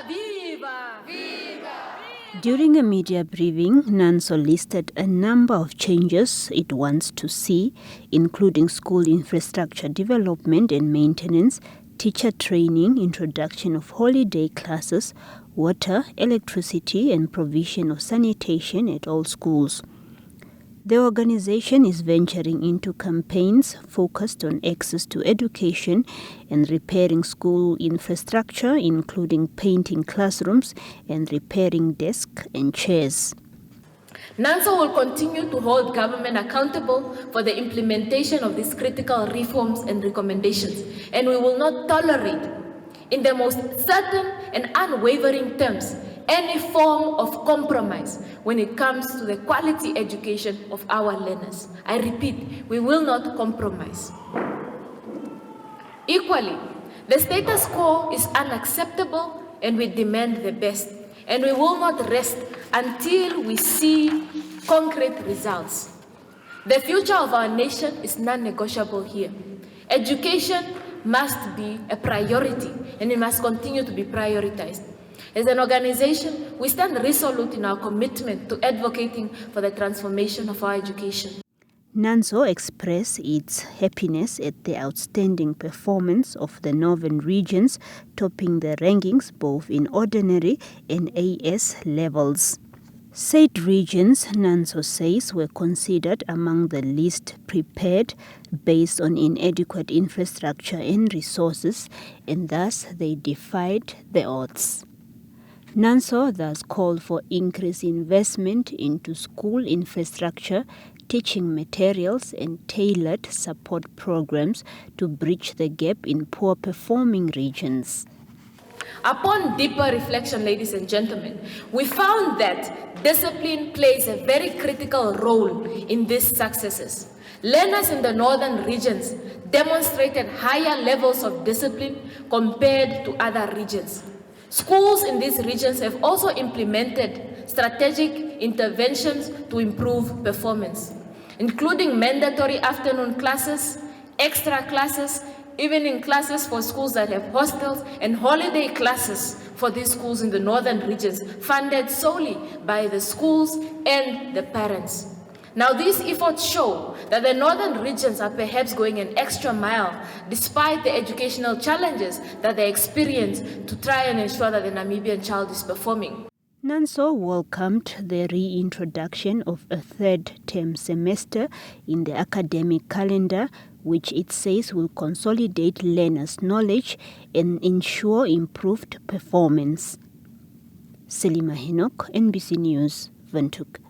Viva! Viva! During a media briefing, NANSO listed a number of changes it wants to see, including school infrastructure development and maintenance, teacher training, introduction of holiday classes, water, electricity, and provision of sanitation at all schools. The organization is venturing into campaigns focused on access to education and repairing school infrastructure, including painting classrooms and repairing desks and chairs. NANSO will continue to hold government accountable for the implementation of these critical reforms and recommendations, and we will not tolerate, in the most certain and unwavering terms, any form of compromise when it comes to the quality education of our learners. I repeat, we will not compromise. Equally, the status quo is unacceptable and we demand the best, and we will not rest until we see concrete results. The future of our nation is non-negotiable here. Education must be a priority, and it must continue to be prioritized. As an organization, we stand resolute in our commitment to advocating for the transformation of our education. NANSO expressed its happiness at the outstanding performance of the northern regions, topping the rankings both in ordinary and AS levels. Said regions, NANSO says, were considered among the least prepared based on inadequate infrastructure and resources, and thus they defied the odds. NANSO thus called for increased investment into school infrastructure, teaching materials, and tailored support programs to bridge the gap in poor-performing regions. Upon deeper reflection, ladies and gentlemen, we found that discipline plays a very critical role in these successes. Learners in the northern regions demonstrated higher levels of discipline compared to other regions. Schools in these regions have also implemented strategic interventions to improve performance, including mandatory afternoon classes, extra classes, evening classes for schools that have hostels, and holiday classes for these schools in the northern regions, funded solely by the schools and the parents. Now, these efforts show that the northern regions are perhaps going an extra mile despite the educational challenges that they experience to try and ensure that the Namibian child is performing. NANSO welcomed the reintroduction of a third-term semester in the academic calendar, which it says will consolidate learners' knowledge and ensure improved performance. Selima Henok, NBC News, Windhoek.